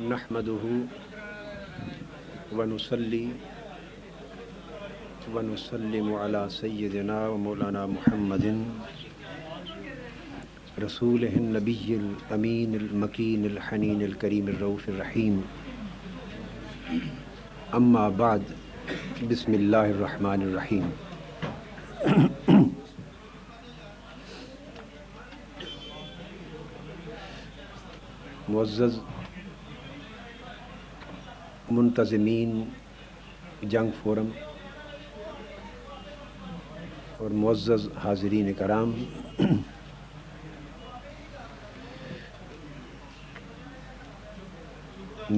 نحمده ونصلي ونسلم على سيدنا ومولانا محمد رسوله النبي الأمين المكين الحنين الكريم الرؤوف الرحيم. أما بعد، بسم الله الرحمن الرحيم. معزز منتظمین جنگ فورم اور معزز حاضرین کرام،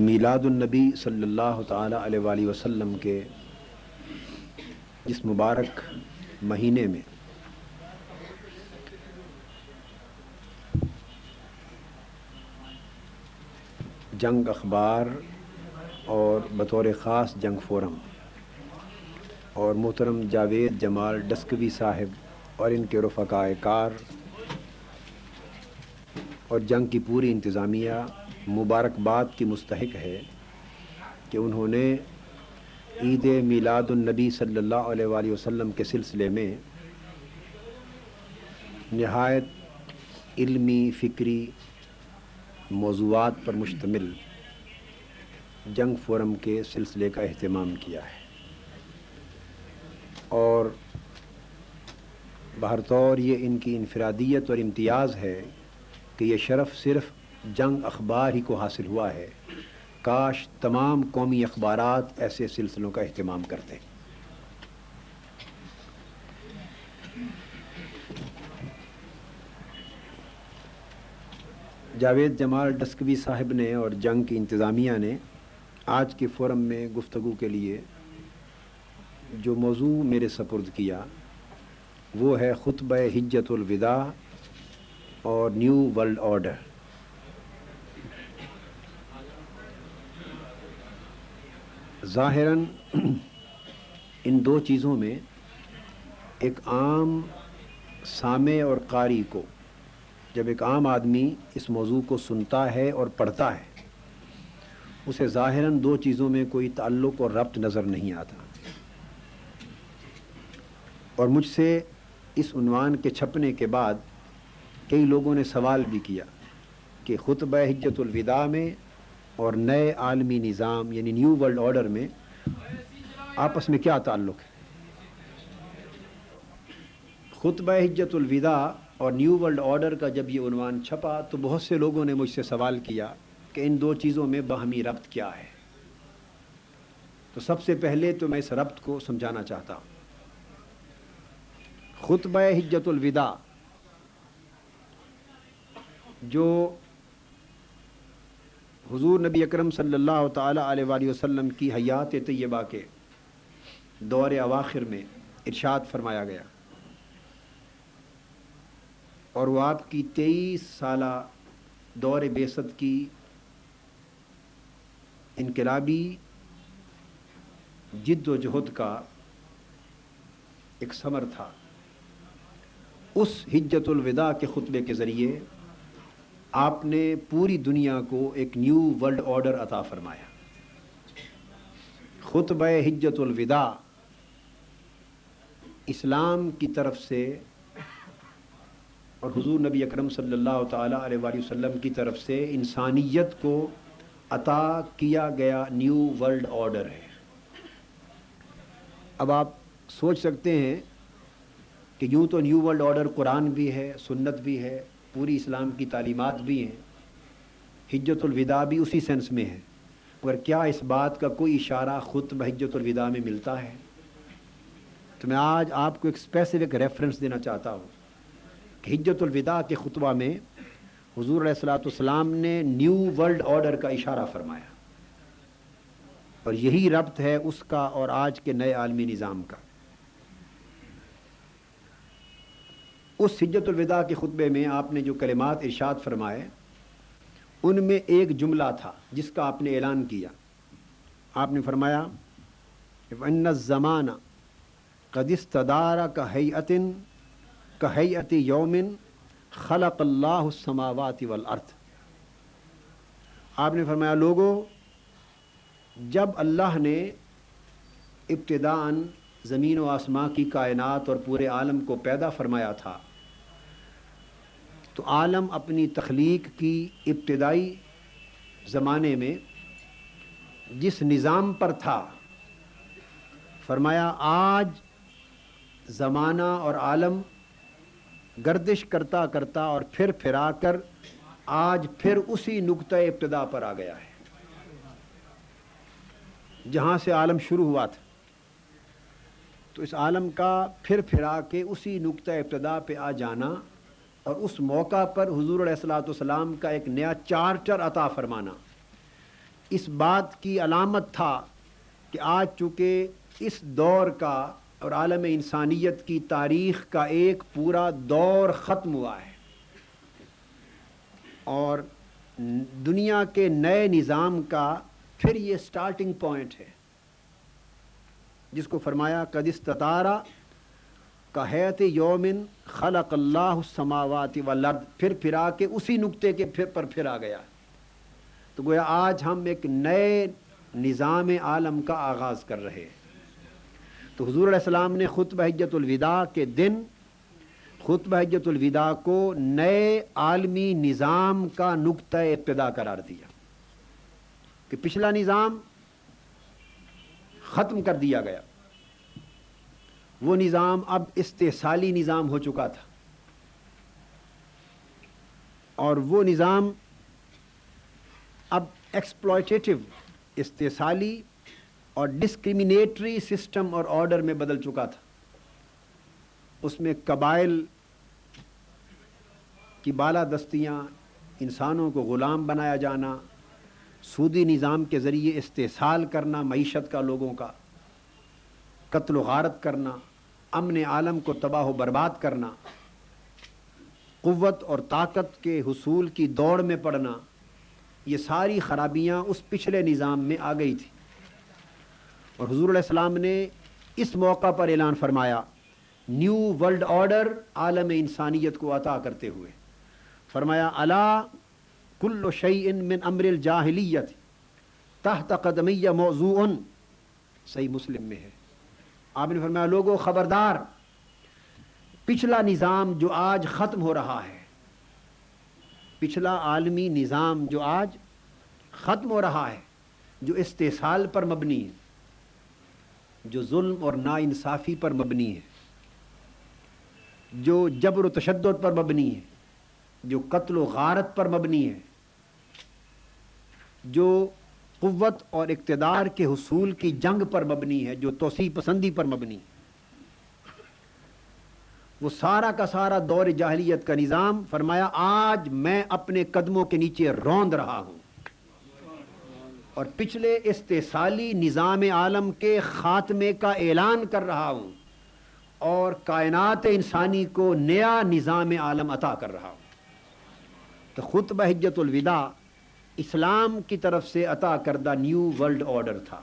میلاد النبی صلی اللہ تعالی علیہ وآلہ وسلم کے اس مبارک مہینے میں جنگ اخبار اور بطور خاص جنگ فورم اور محترم جاوید جمال ڈسکوی صاحب اور ان کے رفقائے کار اور جنگ کی پوری انتظامیہ مبارکباد کی مستحق ہے کہ انہوں نے عید میلاد النبی صلی اللہ علیہ وآلہ وسلم کے سلسلے میں نہایت علمی فکری موضوعات پر مشتمل جنگ فورم کے سلسلے کا اہتمام کیا ہے، اور بہر طور یہ ان کی انفرادیت اور امتیاز ہے کہ یہ شرف صرف جنگ اخبار ہی کو حاصل ہوا ہے. کاش تمام قومی اخبارات ایسے سلسلوں کا اہتمام کرتے. جاوید جمال ڈسکوی صاحب نے اور جنگ کی انتظامیہ نے آج کے فورم میں گفتگو کے لیے جو موضوع میرے سپرد کیا وہ ہے خطبہ حجۃ الوداع اور نیو ورلڈ آرڈر. ظاہراً ان دو چیزوں میں ایک عام سامع اور قاری کو، جب ایک عام آدمی اس موضوع کو سنتا ہے اور پڑھتا ہے، اسے ظاہراً دو چیزوں میں کوئی تعلق اور ربط نظر نہیں آتا. اور مجھ سے اس عنوان کے چھپنے کے بعد کئی لوگوں نے سوال بھی کیا کہ خطبہ حجۃ الوداع میں اور نئے عالمی نظام یعنی نیو ورلڈ آرڈر میں آپس میں کیا تعلق ہے. خطبہ حجۃ الوداع اور نیو ورلڈ آرڈر کا جب یہ عنوان چھپا تو بہت سے لوگوں نے مجھ سے سوال کیا کہ ان دو چیزوں میں باہمی ربط کیا ہے. تو سب سے پہلے تو میں اس ربط کو سمجھانا چاہتا ہوں. خطبہ حجۃ الوداع جو حضور نبی اکرم صلی اللہ تعالی علیہ وآلہ وسلم کی حیات طیبہ کے دور اواخر میں ارشاد فرمایا گیا، اور وہ آپ کی 23 سالہ دور بعثت کی انقلابی جد و جہد کا ایک ثمر تھا. اس حجۃ الوداع کے خطبے کے ذریعے آپ نے پوری دنیا کو ایک نیو ورلڈ آرڈر عطا فرمایا. خطبہ حجۃ الوداع اسلام کی طرف سے اور حضور نبی اکرم صلی اللہ تعالی علیہ وآلہ وسلم کی طرف سے انسانیت کو عطا کیا گیا نیو ورلڈ آرڈر ہے. اب آپ سوچ سکتے ہیں کہ یوں تو نیو ورلڈ آرڈر قرآن بھی ہے، سنت بھی ہے، پوری اسلام کی تعلیمات بھی ہیں، حجۃ الوداع بھی اسی سینس میں ہے، مگر کیا اس بات کا کوئی اشارہ خطبہ حجۃ الوداع میں ملتا ہے؟ تو میں آج آپ کو ایک اسپیسیفک ریفرنس دینا چاہتا ہوں کہ حجۃ الوداع کے خطبہ میں حضور علیہ الصلوۃ والسلام نے نیو ورلڈ آرڈر کا اشارہ فرمایا، اور یہی ربط ہے اس کا اور آج کے نئے عالمی نظام کا. اس حجۃ الوداع کے خطبے میں آپ نے جو کلمات ارشاد فرمائے ان میں ایک جملہ تھا جس کا آپ نے اعلان کیا. آپ نے فرمایا وَإِنَّ الزَّمَانَ قَدِ اسْتَدَارَ كَهَيْئَةِ يَوْمٍ خَلَقَ اللَّهُ السَّمَاوَاتِ وَالْأَرْضَ آپ نے فرمایا لوگوں، جب اللہ نے ابتداءً زمین و آسمان کی کائنات اور پورے عالم کو پیدا فرمایا تھا تو عالم اپنی تخلیق کی ابتدائی زمانے میں جس نظام پر تھا، فرمایا آج زمانہ اور عالم گردش کرتا کرتا اور پھر پھرا کر آج پھر اسی نقطہ ابتدا پر آ گیا ہے جہاں سے عالم شروع ہوا تھا۔ تو اس عالم کا پھر پھرا کے اسی نقطہ ابتدا پہ آ جانا اور اس موقع پر حضور علیہ الصلوۃ والسلام کا ایک نیا چارٹر عطا فرمانا اس بات کی علامت تھا کہ آج چونکہ اس دور کا اور عالم انسانیت کی تاریخ کا ایک پورا دور ختم ہوا ہے اور دنیا کے نئے نظام کا پھر یہ سٹارٹنگ پوائنٹ ہے، جس کو فرمایا قد استطار کہیت یومن خلق اللہ السماوات والارض، پھر پھرا کے اسی نقطے کے پر پھر آ گیا۔ تو گویا آج ہم ایک نئے نظام عالم کا آغاز کر رہے ہیں۔ تو حضور علیہ السلام نے خطبہ حجۃ الوداع کے دن خطبہ حجۃ الوداع کو نئے عالمی نظام کا نقطہ ابتدا قرار دیا کہ پچھلا نظام ختم کر دیا گیا، وہ نظام اب استحصالی نظام ہو چکا تھا اور وہ نظام اب ایکسپلائٹیٹو استحصالی اور ڈسکریمنیٹری سسٹم اور آرڈر میں بدل چکا تھا۔ اس میں قبائل کی بالادستیاں، انسانوں کو غلام بنایا جانا، سودی نظام کے ذریعے استحصال کرنا معیشت کا، لوگوں کا قتل و غارت کرنا، امن عالم کو تباہ و برباد کرنا، قوت اور طاقت کے حصول کی دوڑ میں پڑنا، یہ ساری خرابیاں اس پچھلے نظام میں آ گئی تھی۔ اور حضور علیہ السلام نے اس موقع پر اعلان فرمایا نیو ورلڈ آرڈر عالم انسانیت کو عطا کرتے ہوئے، فرمایا الا کل شیء من امر الجاہلیت تحت قدمی موضوع، صحیح مسلم میں ہے۔ آپ نے فرمایا لوگوں خبردار، پچھلا نظام جو آج ختم ہو رہا ہے، پچھلا عالمی نظام جو آج ختم ہو رہا ہے، جو استحصال پر مبنی ہے، جو ظلم اور ناانصافی پر مبنی ہے، جو جبر و تشدد پر مبنی ہے، جو قتل و غارت پر مبنی ہے، جو قوت اور اقتدار کے حصول کی جنگ پر مبنی ہے، جو توسیع پسندی پر مبنی ہے، وہ سارا کا سارا دور جاہلیت کا نظام، فرمایا آج میں اپنے قدموں کے نیچے روند رہا ہوں اور پچھلے استحصالی نظام عالم کے خاتمے کا اعلان کر رہا ہوں اور کائنات انسانی کو نیا نظام عالم عطا کر رہا ہوں۔ تو خطبہ حجۃ الوداع اسلام کی طرف سے عطا کردہ نیو ورلڈ آرڈر تھا۔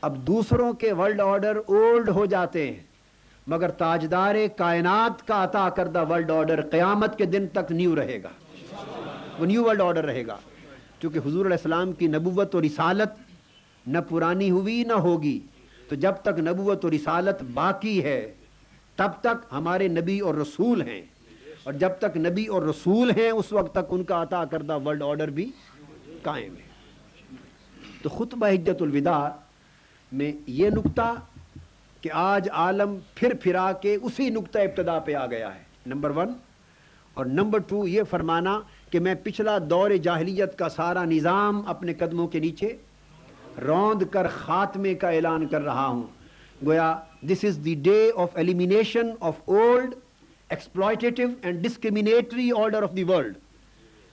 اب دوسروں کے ورلڈ آرڈر اولڈ ہو جاتے ہیں، مگر تاجدار کائنات کا عطا کردہ ورلڈ آرڈر قیامت کے دن تک نیو رہے گا، وہ نیو ورلڈ آرڈر رہے گا، کیونکہ حضور علیہ السلام کی نبوت و رسالت نہ پرانی ہوئی نہ ہوگی۔ تو جب تک نبوت و رسالت باقی ہے تب تک ہمارے نبی اور رسول ہیں، اور جب تک نبی اور رسول ہیں اس وقت تک ان کا عطا کردہ ورلڈ آرڈر بھی قائم ہے۔ تو خطبہ حجۃ الوداع میں یہ نقطہ کہ آج عالم پھر پھرا کے اسی نقطہ ابتدا پہ آ گیا ہے، نمبر 1، اور نمبر 2 یہ فرمانا کہ میں پچھلا دور جاہلیت کا سارا نظام اپنے قدموں کے نیچے روند کر خاتمے کا اعلان کر رہا ہوں۔ گویا this is the day of elimination of old exploitative and discriminatory order of the world,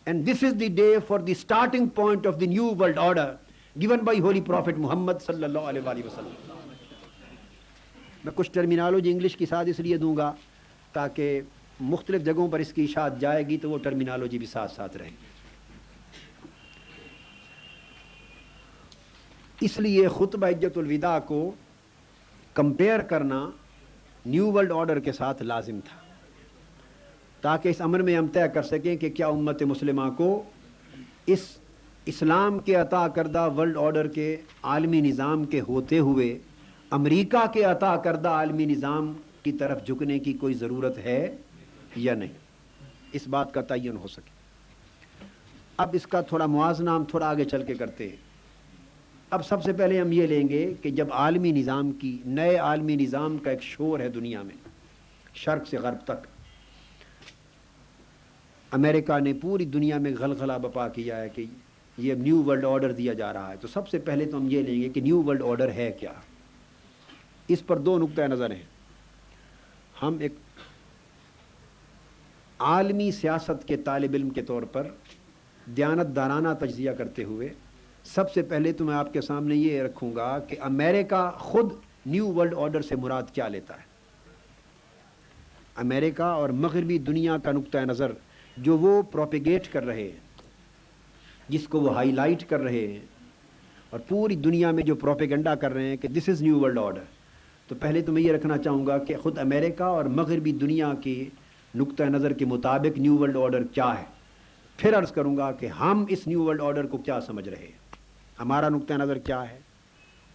and this is the day for the starting point of the new world order given by holy prophet Muhammad sallallahu alaihi wasallam۔ میں کچھ terminology English کی ساتھ اس لیے دوں گا تاکہ مختلف جگہوں پر اس کی اشاعت جائے گی تو وہ ٹرمینالوجی بھی ساتھ ساتھ رہے۔ اس لیے خطبہ حجۃ الوداع کو کمپیئر کرنا نیو ورلڈ آرڈر کے ساتھ لازم تھا، تاکہ اس امر میں ہم طے کر سکیں کہ کیا امت مسلمہ کو اس اسلام کے عطا کردہ ورلڈ آرڈر کے عالمی نظام کے ہوتے ہوئے امریکہ کے عطا کردہ عالمی نظام کی طرف جھکنے کی کوئی ضرورت ہے یا نہیں، اس بات کا تعین ہو سکے۔ اب اس کا تھوڑا موازنہ ہم تھوڑا آگے چل کے کرتے ہیں۔ اب سب سے پہلے ہم یہ لیں گے کہ جب عالمی نظام کی، نئے عالمی نظام کا ایک شور ہے دنیا میں، شرق سے غرب تک، امریکہ نے پوری دنیا میں غلغلہ بپا کیا ہے کہ یہ نیو ورلڈ آرڈر دیا جا رہا ہے، تو سب سے پہلے تو ہم یہ لیں گے کہ نیو ورلڈ آرڈر ہے کیا۔ اس پر دو نقطۂ نظر ہیں۔ ہم ایک عالمی سیاست کے طالب علم کے طور پر دیانت دارانہ تجزیہ کرتے ہوئے سب سے پہلے تو میں آپ کے سامنے یہ رکھوں گا کہ امریکہ خود نیو ورلڈ آرڈر سے مراد کیا لیتا ہے۔ امریکہ اور مغربی دنیا کا نقطۂ نظر جو وہ پروپیگیٹ کر رہے ہیں، جس کو وہ ہائی لائٹ کر رہے ہیں اور پوری دنیا میں جو پروپیگنڈا کر رہے ہیں کہ دس از نیو ورلڈ آرڈر، تو پہلے تو میں یہ رکھنا چاہوں گا کہ خود امریکہ اور مغربی دنیا کے نقطۂ نظر کے مطابق نیو ورلڈ آرڈر کیا ہے، پھر عرض کروں گا کہ ہم اس نیو ورلڈ آرڈر کو کیا سمجھ رہے ہیں، ہمارا نقطۂ نظر کیا ہے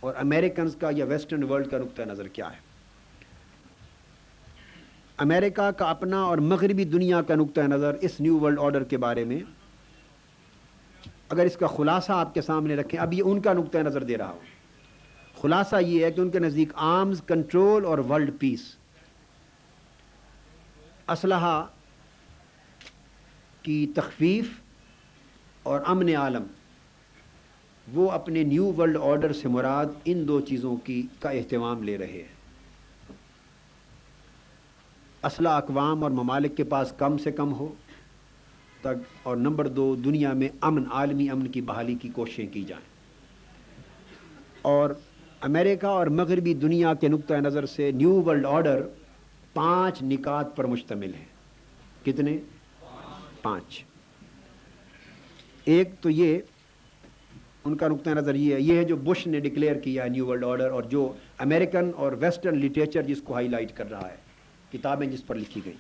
اور امریکنز کا یا ویسٹرن ورلڈ کا نقطۂ نظر کیا ہے۔ امریکہ کا اپنا اور مغربی دنیا کا نقطۂ نظر اس نیو ورلڈ آرڈر کے بارے میں اگر اس کا خلاصہ آپ کے سامنے رکھیں، اب یہ ان کا نقطۂ نظر دے رہا ہوں، خلاصہ یہ ہے کہ ان کے نزدیک آرمز کنٹرول اور ورلڈ پیس، اسلحہ کی تخفیف اور امن عالم، وہ اپنے نیو ورلڈ آرڈر سے مراد ان دو چیزوں کا اہتمام لے رہے ہیں۔ اسلحہ اقوام اور ممالک کے پاس کم سے کم ہو تک، اور نمبر دو، دنیا میں امن، عالمی امن کی بحالی کی کوششیں کی جائیں۔ اور امریکہ اور مغربی دنیا کے نقطۂ نظر سے نیو ورلڈ آرڈر 5 نکات پر مشتمل ہے۔ کتنے؟ 5۔ ایک تو یہ ان کا نقطۂ نظر یہ ہے جو بش نے ڈکلیئر کیا ہے نیو ورلڈ آرڈر، اور جو امریکن اور ویسٹرن لٹریچر جس کو ہائی لائٹ کر رہا ہے، کتابیں جس پر لکھی گئی،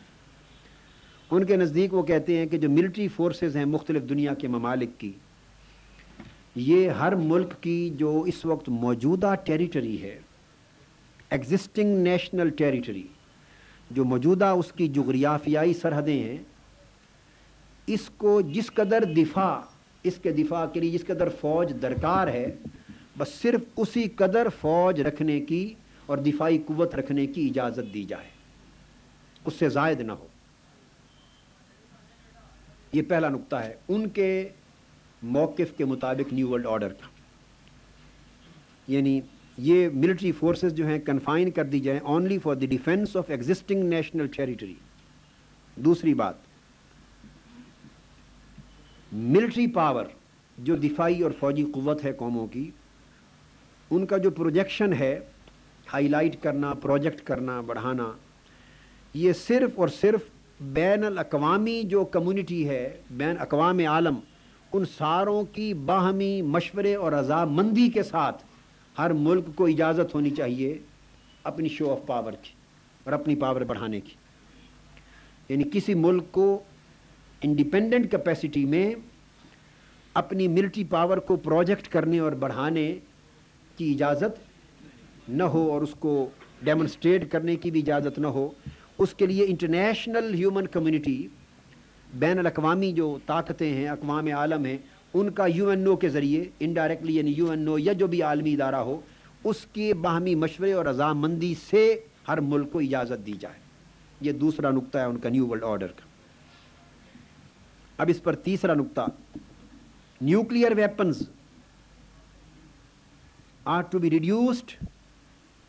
ان کے نزدیک وہ کہتے ہیں کہ جو ملٹری فورسز ہیں مختلف دنیا کے ممالک کی، یہ ہر ملک کی جو اس وقت موجودہ ٹیریٹری ہے، ایگزسٹنگ نیشنل ٹیریٹری، جو موجودہ اس کی جغرافیائی سرحدیں ہیں، اس کو جس قدر اس کے دفاع کے لیے جس قدر فوج درکار ہے، بس صرف اسی قدر فوج رکھنے کی اور دفاعی قوت رکھنے کی اجازت دی جائے، اس سے زائد نہ ہو۔ یہ پہلا نقطہ ہے ان کے موقف کے مطابق نیو ورلڈ آرڈر کا، یعنی یہ ملٹری فورسز جو ہیں کنفائن کر دی جائیں only for the defence of existing national territory. دوسری بات، ملٹری پاور جو دفاعی اور فوجی قوت ہے قوموں کی، ان کا جو پروجیکشن ہے، ہائی لائٹ کرنا، پروجیکٹ کرنا، بڑھانا، یہ صرف اور صرف بین الاقوامی جو کمیونٹی ہے، بین اقوام عالم، ان ساروں کی باہمی مشورے اور رضامندی کے ساتھ ہر ملک کو اجازت ہونی چاہیے اپنی شو آف پاور کی اور اپنی پاور بڑھانے کی، یعنی کسی ملک کو انڈیپینڈنٹ کیپیسٹی میں اپنی ملٹری پاور کو پروجیکٹ کرنے اور بڑھانے کی اجازت نہ ہو، اور اس کو ڈیمونسٹریٹ کرنے کی بھی اجازت نہ ہو۔ اس کے لیے انٹرنیشنل ہیومن کمیونٹی، بین الاقوامی جو طاقتیں ہیں، اقوام عالم ہیں، ان کا UN کے ذریعے انڈائریکٹلی، یعنی UN یا جو بھی عالمی ادارہ ہو، اس کے باہمی مشورے اور رضامندی سے ہر ملک کو اجازت دی جائے۔ یہ دوسرا نقطہ ہے ان کا نیو ورلڈ آرڈر کا۔ اب اس پر تیسرا نقطہ، nuclear weapons are to be reduced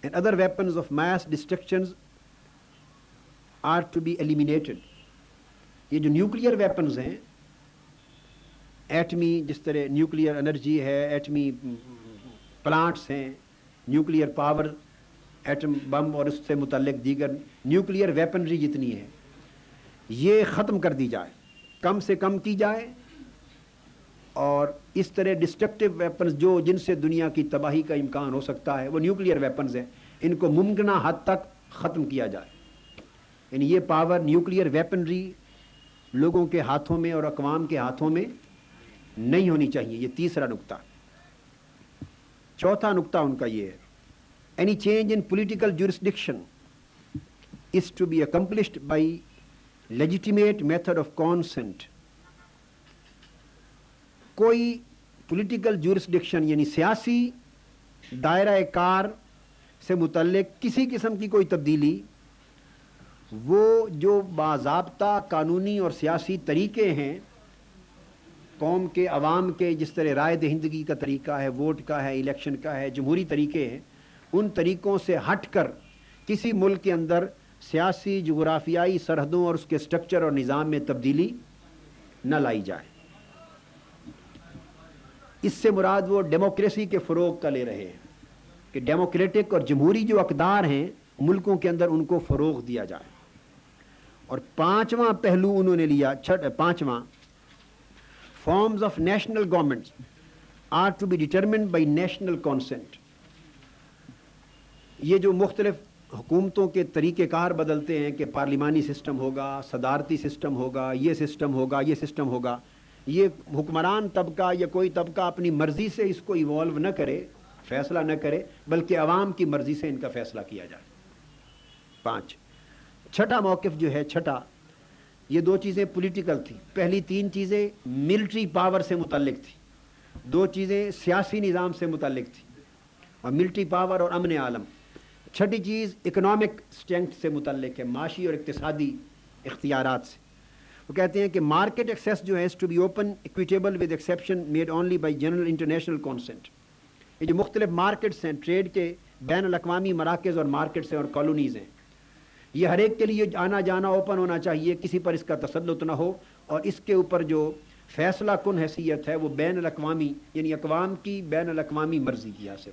and other weapons of mass destruction are to be eliminated۔ یہ جو نیوکلیئر ویپنز ہیں، ایٹمی، جس طرح نیوکلیئر انرجی ہے، ایٹمی پلانٹس ہیں، نیوکلیئر پاور، ایٹم بم اور اس سے متعلق دیگر نیوکلیئر ویپنری جتنی ہے، یہ ختم کر دی جائے، کم سے کم کی جائے، اور اس طرح ڈسٹرکٹیو ویپنز جن سے دنیا کی تباہی کا امکان ہو سکتا ہے، وہ نیوکلیئر ویپنز ہیں، ان کو ممکنہ حد تک ختم کیا جائے۔ یعنی یہ پاور، نیوکلیئر ویپنری لوگوں کے ہاتھوں میں اور اقوام کے ہاتھوں میں نہیں ہونی چاہیے، یہ تیسرا نقطہ۔ چوتھا نقطہ ان کا یہ ہے، any change in political jurisdiction is to be accomplished by legitimate method of consent. کوئی پولیٹیکل جورسڈکشن یعنی سیاسی دائرہ کار سے متعلق کسی قسم کی کوئی تبدیلی، وہ جو باضابطہ قانونی اور سیاسی طریقے ہیں قوم کے، عوام کے، جس طرح رائے دہندگی کا طریقہ ہے، ووٹ کا ہے، الیکشن کا ہے، جمہوری طریقے ہیں، ان طریقوں سے ہٹ کر کسی ملک کے اندر سیاسی جغرافیائی سرحدوں اور اس کے سٹرکچر اور نظام میں تبدیلی نہ لائی جائے۔ اس سے مراد وہ ڈیموکریسی کے فروغ کا لے رہے ہیں کہ ڈیموکریٹک اور جمہوری جو اقدار ہیں ملکوں کے اندر ان کو فروغ دیا جائے۔ اور پانچواں پہلو انہوں نے لیا، پانچواں، forms of national governments are to be determined by national consent. یہ جو مختلف حکومتوں کے طریقہ کار بدلتے ہیں کہ پارلیمانی سسٹم ہوگا، صدارتی سسٹم ہوگا، یہ سسٹم ہوگا، یہ سسٹم ہوگا، یہ حکمران طبقہ یا کوئی طبقہ اپنی مرضی سے اس کو ایوالو نہ کرے، فیصلہ نہ کرے، بلکہ عوام کی مرضی سے ان کا فیصلہ کیا جائے۔ 5۔ چھٹا موقف جو ہے، چھٹا، یہ دو چیزیں پولیٹیکل تھی، پہلی تین چیزیں ملٹری پاور سے متعلق تھی، دو چیزیں سیاسی نظام سے متعلق تھی، اور ملٹری پاور اور امن عالم۔ چھٹی چیز اکنامک اسٹرینتھ سے متعلق ہے، معاشی اور اقتصادی اختیارات سے۔ وہ کہتے ہیں کہ مارکیٹ ایکسیس جو ہے to be open equitable with exception made only by general international consent. یہ جو مختلف مارکیٹس ہیں، ٹریڈ کے بین الاقوامی مراکز اور مارکیٹس ہیں اور کالونیز ہیں، یہ ہر ایک کے لیے آنا جانا اوپن ہونا چاہیے، کسی پر اس کا تسلط نہ ہو، اور اس کے اوپر جو فیصلہ کن حیثیت ہے وہ بین الاقوامی یعنی اقوام کی بین الاقوامی مرضی کی حاصل،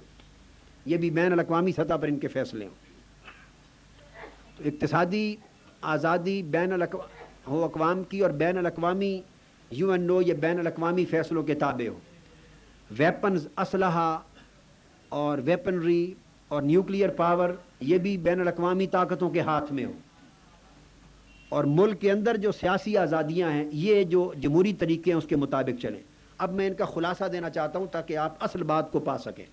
یہ بھی بین الاقوامی سطح پر ان کے فیصلے ہوں۔ تو اقتصادی آزادی بین اقوام کی اور بین الاقوامی UN یا بین الاقوامی فیصلوں کے تابع ہو۔ ویپنز، اسلحہ اور ویپنری اور نیوکلیئر پاور یہ بھی بین الاقوامی طاقتوں کے ہاتھ میں ہو، اور ملک کے اندر جو سیاسی آزادیاں ہیں یہ جو جمہوری طریقے ہیں اس کے مطابق چلیں۔ اب میں ان کا خلاصہ دینا چاہتا ہوں تاکہ آپ اصل بات کو پا سکیں۔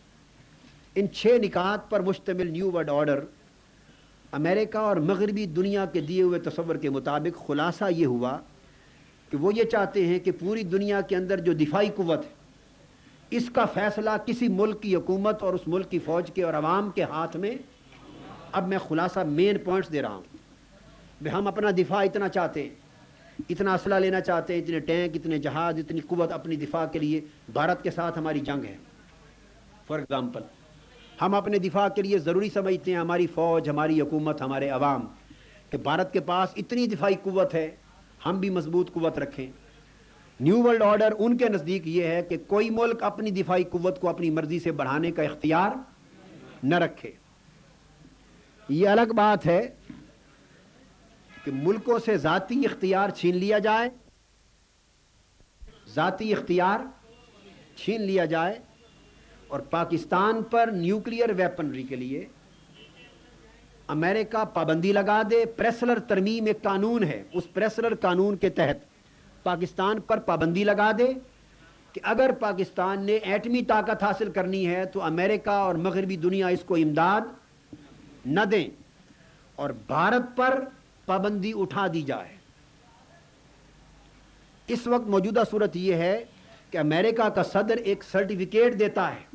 ان 6 نکات پر مشتمل نیو ورلڈ آرڈر امریکہ اور مغربی دنیا کے دیے ہوئے تصور کے مطابق خلاصہ یہ ہوا کہ وہ یہ چاہتے ہیں کہ پوری دنیا کے اندر جو دفاعی قوت ہے اس کا فیصلہ کسی ملک کی حکومت اور اس ملک کی فوج کے اور عوام کے ہاتھ میں۔ اب میں خلاصہ مین پوائنٹس دے رہا ہوں۔ ہم اپنا دفاع اتنا چاہتے ہیں، اتنا اسلحہ لینا چاہتے ہیں، اتنے ٹینک، اتنے جہاز، اتنی قوت اپنی دفاع کے لیے۔ بھارت کے ساتھ ہماری جنگ ہے فار ایگزامپل، ہم اپنے دفاع کے لیے ضروری سمجھتے ہیں ہماری فوج، ہماری حکومت، ہمارے عوام، کہ بھارت کے پاس اتنی دفاعی قوت ہے، ہم بھی مضبوط قوت رکھیں۔ نیو ورلڈ آرڈر ان کے نزدیک یہ ہے کہ کوئی ملک اپنی دفاعی قوت کو اپنی مرضی سے بڑھانے کا اختیار نہ رکھے۔ یہ الگ بات ہے کہ ملکوں سے ذاتی اختیار چھین لیا جائے، ذاتی اختیار چھین لیا جائے، اور پاکستان پر نیوکلیئر ویپنری کے لیے امریکہ پابندی لگا دے۔ پریسلر ترمیم ایک قانون ہے، اس پریسلر قانون کے تحت پاکستان پر پابندی لگا دے کہ اگر پاکستان نے ایٹمی طاقت حاصل کرنی ہے تو امریکہ اور مغربی دنیا اس کو امداد نہ دیں، اور بھارت پر پابندی اٹھا دی جائے۔ اس وقت موجودہ صورت یہ ہے کہ امریکہ کا صدر ایک سرٹیفکیٹ دیتا ہے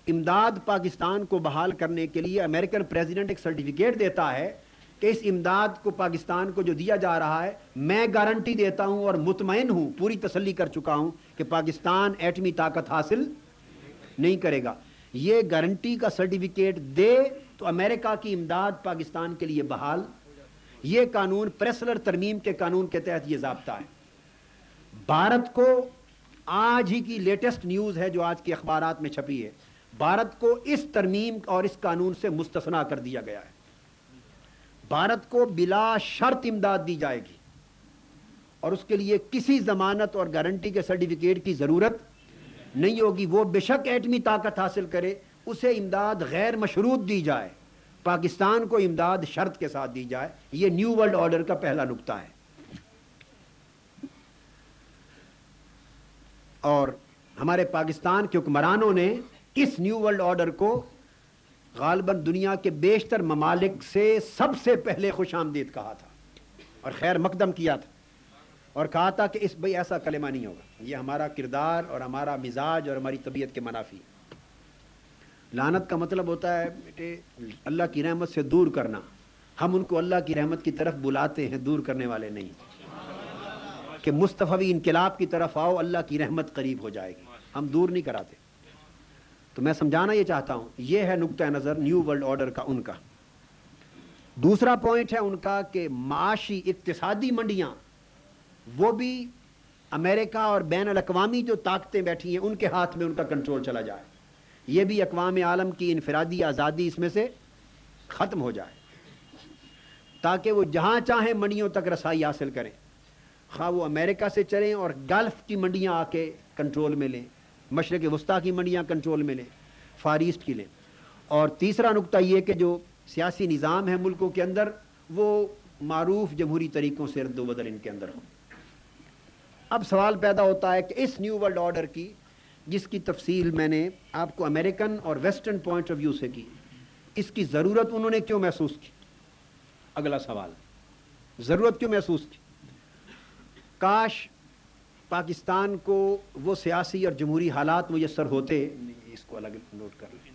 امداد پاکستان کو بحال کرنے کے لیے، امریکن پریزیڈنٹ ایک سرٹیفکیٹ دیتا ہے کہ اس امداد کو پاکستان کو جو دیا جا رہا ہے میں گارنٹی دیتا ہوں اور مطمئن ہوں، پوری تسلی کر چکا ہوں کہ پاکستان ایٹمی طاقت حاصل نہیں کرے گا۔ یہ گارنٹی کا سرٹیفکیٹ دے تو امریکہ کی امداد پاکستان کے لیے بحال۔ یہ قانون پریسلر ترمیم کے قانون کے تحت یہ ضابطہ ہے۔ بھارت کو آج ہی کی لیٹسٹ نیوز ہے جو آج کے اخبارات میں چھپی ہے، بھارت کو اس ترمیم اور اس قانون سے مستثنیٰ کر دیا گیا ہے۔ بھارت کو بلا شرط امداد دی جائے گی اور اس کے لیے کسی ضمانت اور گارنٹی کے سرٹیفکیٹ کی ضرورت نہیں ہوگی۔ وہ بے شک ایٹمی طاقت حاصل کرے، اسے امداد غیر مشروط دی جائے، پاکستان کو امداد شرط کے ساتھ دی جائے۔ یہ نیو ورلڈ آرڈر کا پہلا نقطہ ہے۔ اور ہمارے پاکستان کے حکمرانوں نے اس نیو ورلڈ آرڈر کو غالباً دنیا کے بیشتر ممالک سے سب سے پہلے خوش آمدید کہا تھا اور خیر مقدم کیا تھا، اور کہا تھا کہ اس بھئی ایسا کلمہ نہیں ہوگا، یہ ہمارا کردار اور ہمارا مزاج اور ہماری طبیعت کے منافی ہے۔ لعنت کا مطلب ہوتا ہے بیٹے اللہ کی رحمت سے دور کرنا، ہم ان کو اللہ کی رحمت کی طرف بلاتے ہیں، دور کرنے والے نہیں، کہ مصطفی انقلاب کی طرف آؤ اللہ کی رحمت قریب ہو جائے گی، ہم دور نہیں کراتے۔ تو میں سمجھانا یہ چاہتا ہوں، یہ ہے نقطہ نظر نیو ورلڈ آرڈر کا ان کا۔ دوسرا پوائنٹ ہے ان کا کہ معاشی اقتصادی منڈیاں وہ بھی امریکہ اور بین الاقوامی جو طاقتیں بیٹھی ہیں ان کے ہاتھ میں ان کا کنٹرول چلا جائے، یہ بھی اقوام عالم کی انفرادی آزادی اس میں سے ختم ہو جائے، تاکہ وہ جہاں چاہیں منڈیوں تک رسائی حاصل کریں، خواہ وہ امریکہ سے چلیں اور گلف کی منڈیاں آ کے کنٹرول میں لیں، مشرق وسطیٰ کی منڈیاں کنٹرول میں لیں، فار ایسٹ کی لیں۔ اور تیسرا نقطہ یہ کہ جو سیاسی نظام ہے ملکوں کے اندر وہ معروف جمہوری طریقوں سے رد و بدل ان کے اندر ہو۔ اب سوال پیدا ہوتا ہے کہ اس نیو ورلڈ آرڈر کی، جس کی تفصیل میں نے آپ کو امریکن اور ویسٹرن پوائنٹ آف ویو سے کی، اس کی ضرورت انہوں نے کیوں محسوس کی؟ اگلا سوال، ضرورت کیوں محسوس کی؟ کاش پاکستان کو وہ سیاسی اور جمہوری حالات میسر ہوتے، اس کو الگ نوٹ کر لیں،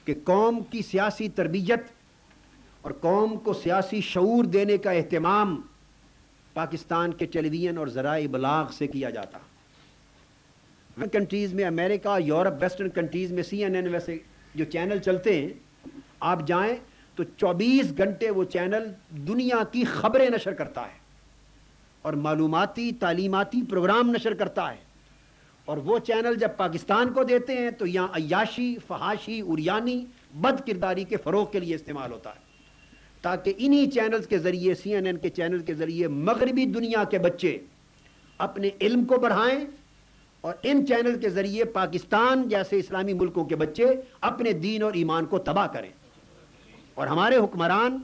کہ قوم کی سیاسی تربیت اور قوم کو سیاسی شعور دینے کا اہتمام پاکستان کے ٹیلی ویژن اور ذرائع ابلاغ سے کیا جاتا۔ کنٹریز میں امریکہ، یورپ، ویسٹرن کنٹریز میں CNN ویسے جو چینل چلتے ہیں، آپ جائیں تو 24 گھنٹے وہ چینل دنیا کی خبریں نشر کرتا ہے اور معلوماتی تعلیماتی پروگرام نشر کرتا ہے، اور وہ چینل جب پاکستان کو دیتے ہیں تو یہاں عیاشی، فحاشی، عریانی، بد کرداری کے فروغ کے لیے استعمال ہوتا ہے، تاکہ انہی چینلز کے ذریعے، CNN کے چینل کے ذریعے مغربی دنیا کے بچے اپنے علم کو بڑھائیں، اور ان چینل کے ذریعے پاکستان جیسے اسلامی ملکوں کے بچے اپنے دین اور ایمان کو تباہ کریں، اور ہمارے حکمران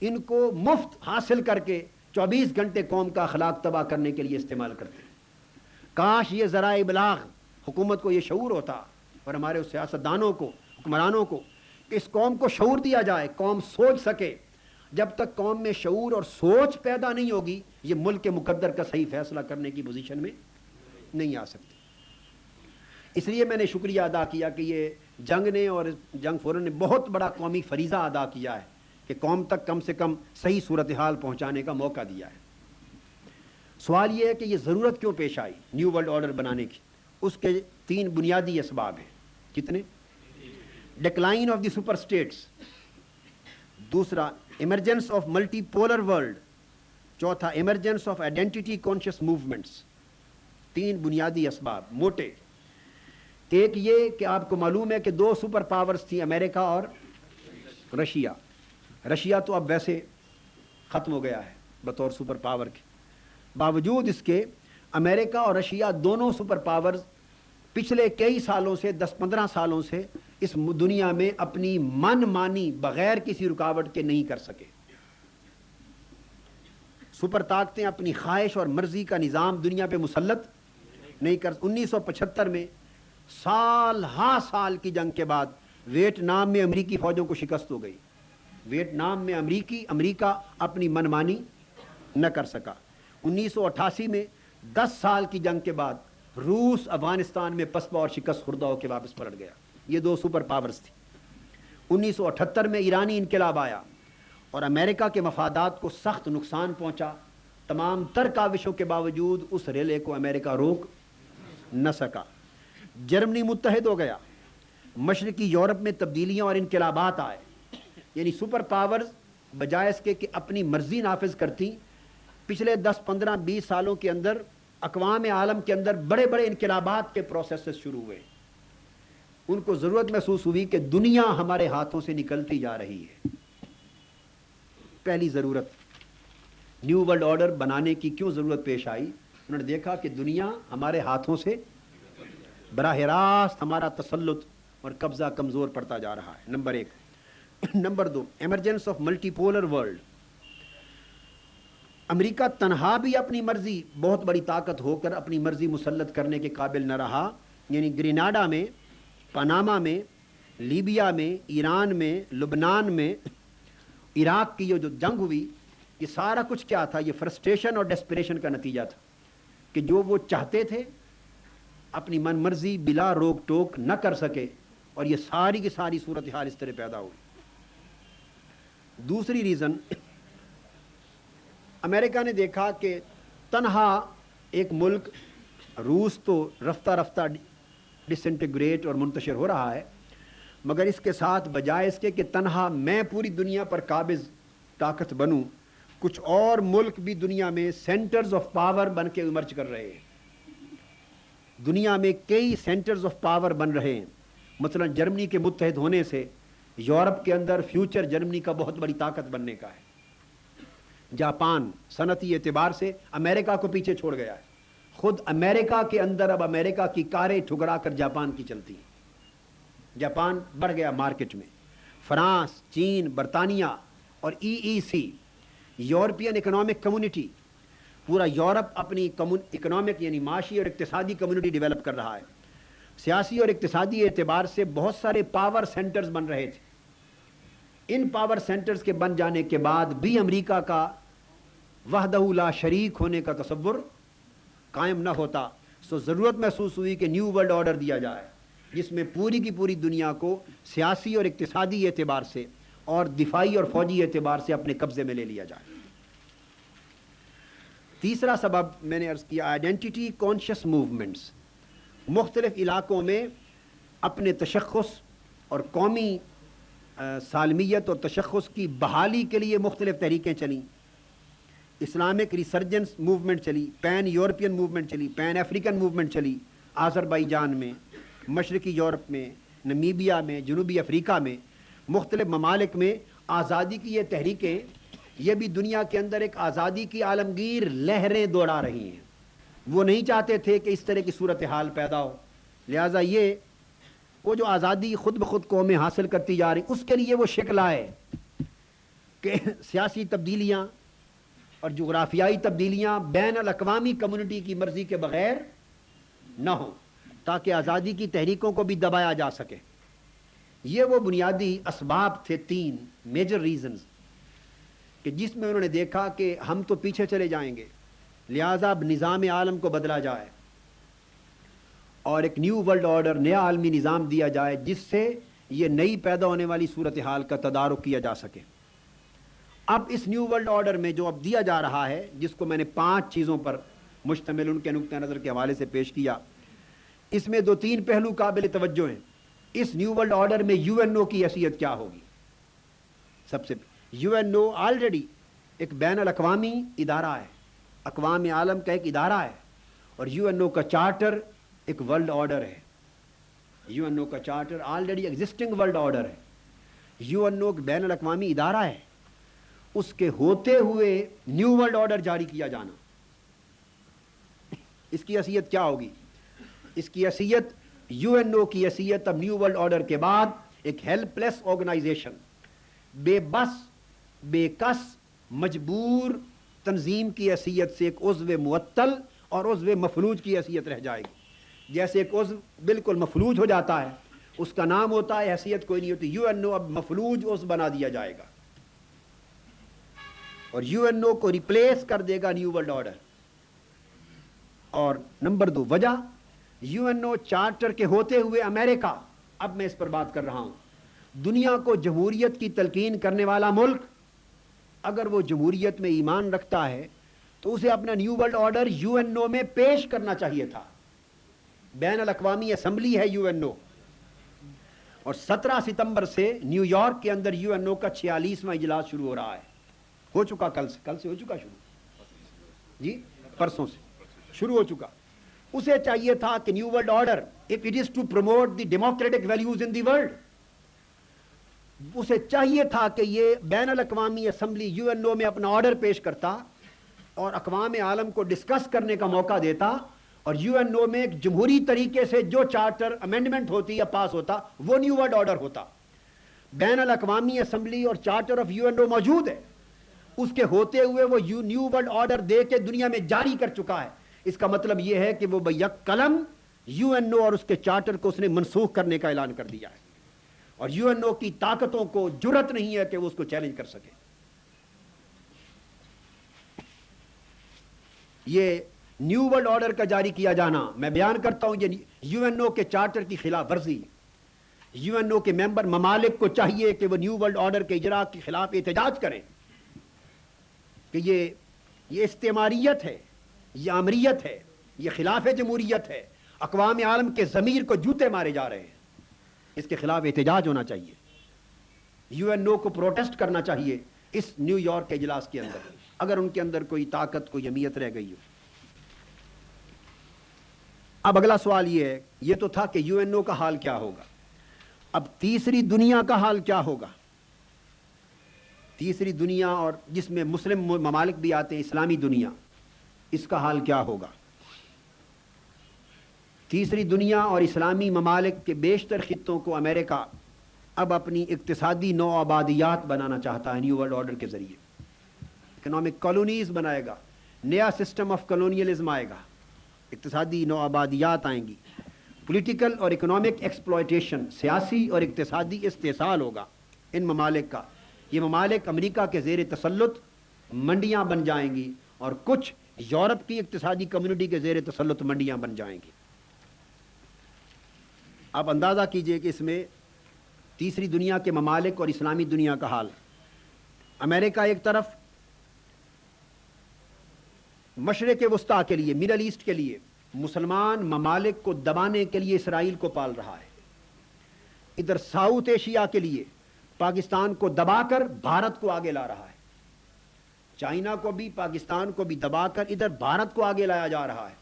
ان کو مفت حاصل کر کے 24 گھنٹے قوم کا اخلاق تباہ کرنے کے لیے استعمال کرتے ہیں۔ کاش یہ ذرائع ابلاغ حکومت کو یہ شعور ہوتا، اور ہمارے سیاستدانوں کو، حکمرانوں کو، کہ اس قوم کو شعور دیا جائے، قوم سوچ سکے۔ جب تک قوم میں شعور اور سوچ پیدا نہیں ہوگی، یہ ملک کے مقدر کا صحیح فیصلہ کرنے کی پوزیشن میں نہیں آ سکتی۔ اس لیے میں نے شکریہ ادا کیا کہ یہ جنگ نے اور جنگ فورن نے بہت بڑا قومی فریضہ ادا کیا ہے کہ قوم تک کم سے کم صحیح صورتحال پہنچانے کا موقع دیا ہے۔ سوال یہ ہے کہ یہ ضرورت کیوں پیش آئی نیو ورلڈ آرڈر بنانے کی؟ اس کے 3 بنیادی اسباب ہیں۔ کتنے؟ Decline of the super states, دوسرا emergence of multi polar world, چوتھا emergence of identity conscious movements. 3 بنیادی اسباب موٹے۔ ایک یہ کہ آپ کو معلوم ہے کہ 2 سپر پاورز تھیں، امریکہ اور رشیا۔ رشیا تو اب ویسے ختم ہو گیا ہے بطور سپر پاور کے، باوجود اس کے امریکہ اور رشیا دونوں سپر پاورز پچھلے کئی سالوں سے، 10-15 سالوں سے اس دنیا میں اپنی من مانی بغیر کسی رکاوٹ کے نہیں کر سکے۔ سپر طاقتیں اپنی خواہش اور مرضی کا نظام دنیا پہ مسلط نہیں کر۔ 1975 میں سال سال کی جنگ کے بعد ویتنام میں امریکی فوجوں کو شکست ہو گئی۔ ویتنام میں امریکہ اپنی منمانی نہ کر سکا۔ 1988 میں 10 سال کی جنگ کے بعد روس افغانستان میں پسپا اور شکست خوردہ ہو کے واپس پلٹ گیا۔ یہ 2 سپر پاورز تھی۔ 1978 میں ایرانی انقلاب آیا اور امریکہ کے مفادات کو سخت نقصان پہنچا۔ تمام تر کاوشوں کے باوجود اس ریلے کو امریکہ روک نہ سکا۔ جرمنی متحد ہو گیا، مشرقی یورپ میں تبدیلیاں اور انقلابات آئے، یعنی سپر پاورز بجائے اس کے کہ اپنی مرضی نافذ کرتی، پچھلے 10, 15, 20 سالوں کے اندر اقوام عالم کے اندر بڑے بڑے انقلابات کے پروسیسز شروع ہوئے۔ ان کو ضرورت محسوس ہوئی کہ دنیا ہمارے ہاتھوں سے نکلتی جا رہی ہے۔ پہلی ضرورت نیو ورلڈ آرڈر بنانے کی کیوں ضرورت پیش آئی؟ انہوں نے دیکھا کہ دنیا ہمارے ہاتھوں سے براہ راست ہمارا تسلط اور قبضہ کمزور پڑتا جا رہا ہے، number 1۔ Number 2، emergence of multi polar world. America تنہا بھی اپنی مرضی بہت بڑی طاقت ہو کر اپنی مرضی مسلط کرنے کے قابل نہ رہا، یعنی گریناڈا میں، پاناما میں، لیبیا میں، ایران میں، لبنان میں، عراق کی جو جنگ ہوئی، یہ سارا کچھ کیا تھا؟ یہ فرسٹریشن اور ڈیسپریشن کا نتیجہ تھا کہ جو وہ چاہتے تھے اپنی من مرضی بلا روک ٹوک نہ کر سکے، اور یہ ساری کی ساری صورتحال اس طرح پیدا ہوئی۔ دوسری ریزن، امریکہ نے دیکھا کہ تنہا ایک ملک روس تو رفتہ رفتہ ڈسنٹیگریٹ اور منتشر ہو رہا ہے، مگر اس کے ساتھ بجائے اس کے کہ تنہا میں پوری دنیا پر قابض طاقت بنوں، کچھ اور ملک بھی دنیا میں سینٹرز آف پاور بن کے ایمرج کر رہے ہیں۔ دنیا میں کئی سینٹرز آف پاور بن رہے ہیں، مثلا جرمنی کے متحد ہونے سے یورپ کے اندر فیوچر جرمنی کا بہت بڑی طاقت بننے کا ہے۔ جاپان صنعتی اعتبار سے امریکہ کو پیچھے چھوڑ گیا ہے، خود امریکہ کے اندر اب امریکہ کی کاریں ٹھکرا کر جاپان کی چلتی ہیں۔ جاپان بڑھ گیا مارکیٹ میں۔ فرانس، چین، برطانیہ اور EEC، یورپین اکنامک کمیونٹی، پورا یورپ اپنی اکنامک یعنی معاشی اور اقتصادی کمیونٹی ڈیولپ کر رہا ہے۔ سیاسی اور اقتصادی اعتبار سے بہت سارے پاور سینٹرز بن رہے تھے۔ ان پاور سینٹرز کے بن جانے کے بعد بھی امریکہ کا وحدہ لا شریک ہونے کا تصور قائم نہ ہوتا، سو ضرورت محسوس ہوئی کہ نیو ورلڈ آرڈر دیا جائے، جس میں پوری کی پوری دنیا کو سیاسی اور اقتصادی اعتبار سے اور دفاعی اور فوجی اعتبار سے اپنے قبضے میں لے لیا جائے۔ تیسرا سبب میں نے عرض کیا، آئیڈینٹی کانشیس موومنٹس، مختلف علاقوں میں اپنے تشخص اور قومی سالمیت اور تشخص کی بحالی کے لیے مختلف تحریکیں چلیں۔ اسلامک ریسرجنس موومنٹ چلی، پین یورپین موومنٹ چلی، پین افریکن موومنٹ چلی، آذربائیجان میں، مشرقی یورپ میں، نمیبیا میں، جنوبی افریقہ میں، مختلف ممالک میں آزادی کی یہ تحریکیں، یہ بھی دنیا کے اندر ایک آزادی کی عالمگیر لہریں دوڑا رہی ہیں۔ وہ نہیں چاہتے تھے کہ اس طرح کی صورتحال پیدا ہو، لہٰذا یہ وہ جو آزادی خود بخود قومیں حاصل کرتی جا رہی، اس کے لیے وہ شکل آئے کہ سیاسی تبدیلیاں اور جغرافیائی تبدیلیاں بین الاقوامی کمیونٹی کی مرضی کے بغیر نہ ہوں، تاکہ آزادی کی تحریکوں کو بھی دبایا جا سکے۔ یہ وہ بنیادی اسباب تھے، تین میجر ریزنز، کہ جس میں انہوں نے دیکھا کہ ہم تو پیچھے چلے جائیں گے، لہٰذا اب نظام عالم کو بدلا جائے اور ایک نیو ورلڈ آرڈر، نیا عالمی نظام دیا جائے، جس سے یہ نئی پیدا ہونے والی صورتحال کا تدارک کیا جا سکے۔ اب اس نیو ورلڈ آرڈر میں جو اب دیا جا رہا ہے، جس کو میں نے 5 چیزوں پر مشتمل ان کے نقطہ نظر کے حوالے سے پیش کیا، اس میں 2-3 پہلو قابل توجہ ہیں۔ اس نیو ورلڈ آرڈر میں UNO کی حیثیت کیا ہوگی؟ سب سے UNO آلریڈی ایک بین الاقوامی ادارہ ہے، اقوام عالم کا ایک ادارہ ہے، اور UNO کا چارٹر ایک ورلڈ آرڈر ہے۔ UNO کا charter already existing world order ہے۔ UNO ایک بین الاقوامی ادارہ ہے، اس کے ہوتے ہوئے نیو ورلڈ آرڈر جاری کیا جانا، اس کی حیثیت کیا ہوگی؟ اس کی حیثیت، UNO کی حیثیت اب نیو ورلڈ آرڈر کے بعد ایک ہیلپ لیس آرگنائزیشن، بے بس، بے کس، مجبور تنظیم کی حیثیت سے ایک عضو معطل اور عضو مفلوج کی حیثیت رہ جائے گی۔ جیسے ایک عضو بالکل مفلوج ہو جاتا ہے، اس کا نام ہوتا ہے، حیثیت کوئی نہیں ہوتی، UNO اب مفلوج عضو بنا دیا جائے گا، اور UNO کو ریپلیس کر دے گا نیو ورلڈ آرڈر۔ اور نمبر 2 وجہ، UNO چارٹر کے ہوتے ہوئے امریکہ، اب میں اس پر بات کر رہا ہوں، دنیا کو جمہوریت کی تلقین کرنے والا ملک، اگر وہ جمہوریت میں ایمان رکھتا ہے تو اسے اپنا نیو ورلڈ آرڈر UNO میں پیش کرنا چاہیے تھا۔ بین الاقوامی اسمبلی ہے UNO، اور 17 ستمبر سے نیو یارک کے اندر UNO کا 46واں اجلاس شروع ہو رہا ہے، ہو چکا، کل سے ہو چکا شروع، جی پرسوں سے شروع ہو چکا۔ اسے چاہیے تھا کہ new world order, if it is to promote the democratic values in the world، اسے چاہیے تھا کہ یہ بین الاقوامی اسمبلی UNO میں اپنا آرڈر پیش کرتا اور اقوام عالم کو ڈسکس کرنے کا موقع دیتا، اور UNO میں ایک جمہوری طریقے سے جو چارٹر امینڈمنٹ ہوتی یا پاس ہوتا وہ نیو ورلڈ آرڈر ہوتا۔ بین الاقوامی اسمبلی اور چارٹر آف UNO موجود ہے، اس کے ہوتے ہوئے وہ نیو ورلڈ آرڈر دے کے دنیا میں جاری کر چکا ہے. اس کا مطلب یہ ہے کہ وہ بیک قلم یو این او اور اس کے چارٹر کو اس نے منسوخ کرنے کا اعلان کر دیا ہے, اور یو این او کی طاقتوں کو جرت نہیں ہے کہ وہ اس کو چیلنج کر سکے. یہ نیو ورلڈ آرڈر کا جاری کیا جانا, میں بیان کرتا ہوں, یہ یو این او کے چارٹر کی خلاف ورزی. یو این او کے ممبر ممالک کو چاہیے کہ وہ نیو ورلڈ آرڈر کے اجرا کے خلاف احتجاج کریں کہ یہ استعماریت ہے, یہ آمریت ہے, یہ خلاف جمہوریت ہے, اقوام عالم کے ضمیر کو جوتے مارے جا رہے ہیں, اس کے خلاف احتجاج ہونا چاہیے. یو این او کو پروٹیسٹ کرنا چاہیے اس نیو یارک کے اجلاس کے اندر, اگر ان کے اندر کوئی طاقت کوئی اہمیت رہ گئی ہو. اب اگلا سوال یہ ہے, یہ تو تھا کہ یو این او کا حال کیا ہوگا, اب تیسری دنیا کا حال کیا ہوگا. تیسری دنیا, اور جس میں مسلم ممالک بھی آتے ہیں, اسلامی دنیا, اس کا حال کیا ہوگا. تیسری دنیا اور اسلامی ممالک کے بیشتر خطوں کو امریکہ اب اپنی اقتصادی نو آبادیات بنانا چاہتا ہے نیو ورلڈ آرڈر کے ذریعے. اکنامک کالونیز بنائے گا, نیا سسٹم آف کالونیلزم آئے گا, اقتصادی نو آبادیات آئیں گی, پولیٹیکل اور اکنامک ایکسپلائٹیشن, سیاسی اور اقتصادی استحصال ہوگا ان ممالک کا. یہ ممالک امریکہ کے زیر تسلط منڈیاں بن جائیں گی, اور کچھ یورپ کی اقتصادی کمیونٹی کے زیر تسلط منڈیاں بن جائیں گی. آپ اندازہ کیجئے کہ اس میں تیسری دنیا کے ممالک اور اسلامی دنیا کا حال. امریکہ ایک طرف مشرق وسطیٰ کے لیے, مڈل ایسٹ کے لیے مسلمان ممالک کو دبانے کے لیے اسرائیل کو پال رہا ہے, ادھر ساؤتھ ایشیا کے لیے پاکستان کو دبا کر بھارت کو آگے لا رہا ہے, چائنا کو بھی پاکستان کو بھی دبا کر ادھر بھارت کو آگے لایا جا رہا ہے,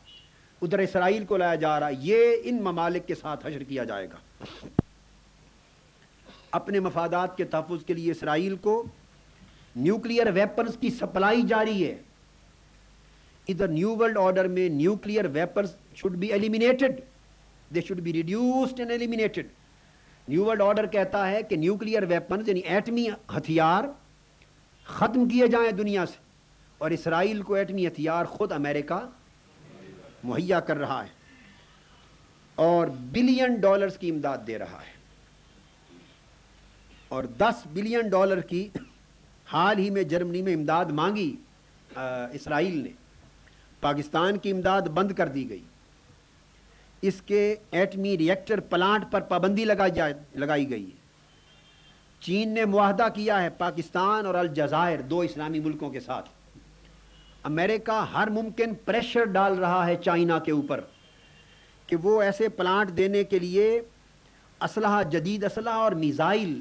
ادھر اسرائیل کو لایا جا رہا ہے. یہ ان ممالک کے ساتھ حشر کیا جائے گا. اپنے مفادات کے تحفظ کے لیے اسرائیل کو نیوکلیئر ویپنز کی سپلائی جاری ہے. ادھر نیو ورلڈ آرڈر میں nuclear weapons should be eliminated, they should be reduced and eliminated. New world order کہتا ہے کہ نیوکلیئر ویپنز یعنی ایٹمی ہتھیار ختم کیے جائیں دنیا سے, اور اسرائیل کو ایٹمی ہتھیار خود امریکہ مہیا کر رہا ہے اور $بلین کی امداد دے رہا ہے. اور $10 بلین کی حال ہی میں جرمنی میں امداد مانگی اسرائیل نے, پاکستان کی امداد بند کر دی گئی. اس کے ایٹمی ری ایکٹر پلانٹ پر پابندی لگائی گئی ہے. چین نے معاہدہ کیا ہے پاکستان اور الجزائر, 2 اسلامی ملکوں کے ساتھ. امریکہ ہر ممکن پریشر ڈال رہا ہے چائنا کے اوپر کہ وہ ایسے پلانٹ دینے کے لیے اسلحہ, جدید اسلحہ اور میزائل,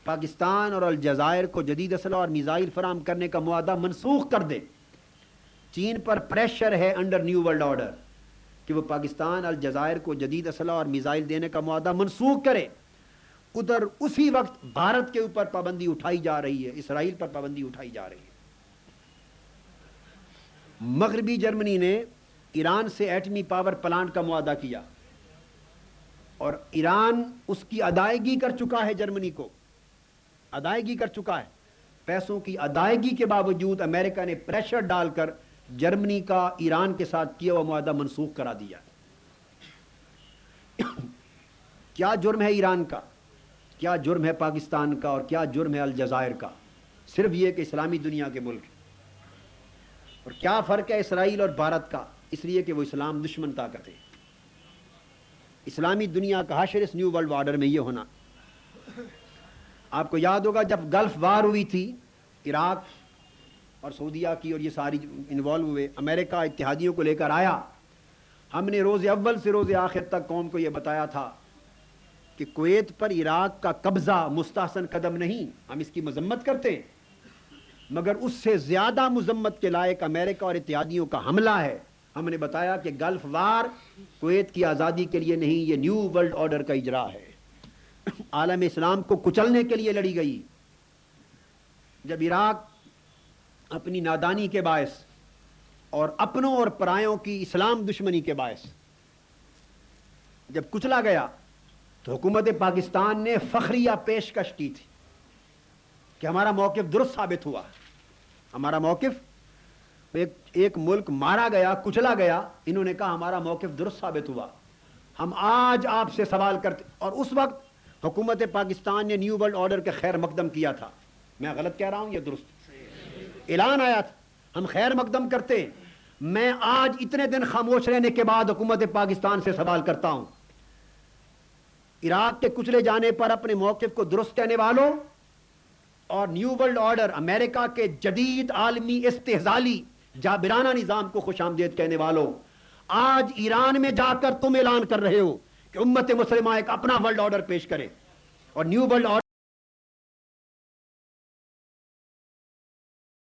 پاکستان اور الجزائر کو جدید اسلحہ اور میزائل فراہم کرنے کا معاہدہ منسوخ کر دے. چین پر پریشر ہے انڈر نیو ورلڈ آرڈر کہ وہ پاکستان الجزائر کو جدید اسلحہ اور میزائل دینے کا معاہدہ منسوخ کرے. ادھر اسی وقت بھارت کے اوپر پابندی اٹھائی جا رہی ہے, اسرائیل پر پابندی اٹھائی جا رہی ہے. مغربی جرمنی نے ایران سے ایٹمی پاور پلانٹ کا معاہدہ کیا, اور ایران اس کی ادائیگی کر چکا ہے, جرمنی کو ادائیگی کر چکا ہے. پیسوں کی ادائیگی کے باوجود امریکہ نے پریشر ڈال کر جرمنی کا ایران کے ساتھ کیا ہوا معاہدہ منسوخ کرا دیا. کیا جرم ہے ایران کا, کیا جرم ہے پاکستان کا, اور کیا جرم ہے الجزائر کا؟ صرف یہ کہ اسلامی دنیا کے ملک. اور کیا فرق ہے اسرائیل اور بھارت کا؟ اس لیے کہ وہ اسلام دشمن طاقت ہے. اسلامی دنیا کا حشر اس نیو ورلڈ آرڈر میں یہ ہونا. آپ کو یاد ہوگا جب گلف وار ہوئی تھی عراق اور سعودیہ کی, اور یہ ساری انوالو ہوئے, امریکہ اتحادیوں کو لے کر آیا. ہم نے روز اول سے روز آخر تک قوم کو یہ بتایا تھا کہ کویت پر عراق کا قبضہ مستحسن قدم نہیں, ہم اس کی مذمت کرتے ہیں, مگر اس سے زیادہ مذمت کے لائق امریکہ اور اتحادیوں کا حملہ ہے. ہم نے بتایا کہ گلف وار کویت کی آزادی کے لیے نہیں, یہ نیو ورلڈ آرڈر کا اجرا ہے. عالم اسلام کو کچلنے کے لیے لڑی گئی. جب عراق اپنی نادانی کے باعث اور اپنوں اور پرایوں کی اسلام دشمنی کے باعث جب کچلا گیا, تو حکومت پاکستان نے فخریہ پیشکش کی تھی کہ ہمارا موقف درست ثابت ہوا, ہمارا موقف، ایک ملک مارا گیا، کچلا گیا، انہوں نے کہا ہمارا موقف درست ثابت ہوا، ہم آج آپ سے سوال کرتے. اور اس وقت حکومت پاکستان نے نیو ورلڈ آرڈر کے خیر مقدم کیا تھا. میں غلط کہہ رہا ہوں یہ درست اعلان آیا تھا، ہم خیر مقدم کرتے. میں آج اتنے دن خاموش رہنے کے بعد حکومت پاکستان سے سوال کرتا ہوں، عراق کے کچلے جانے پر اپنے موقف کو درست کہنے والوں اور نیو ورلڈ آرڈر امریکہ کے جدید عالمی استحصالی جابرانہ نظام کو خوش آمدید کہنے والوں، آج ایران میں جا کر تم اعلان کر رہے ہو کہ امت مسلمہ ایک اپنا ورلڈ آرڈر پیش کرے، اور نیو ورلڈ آرڈر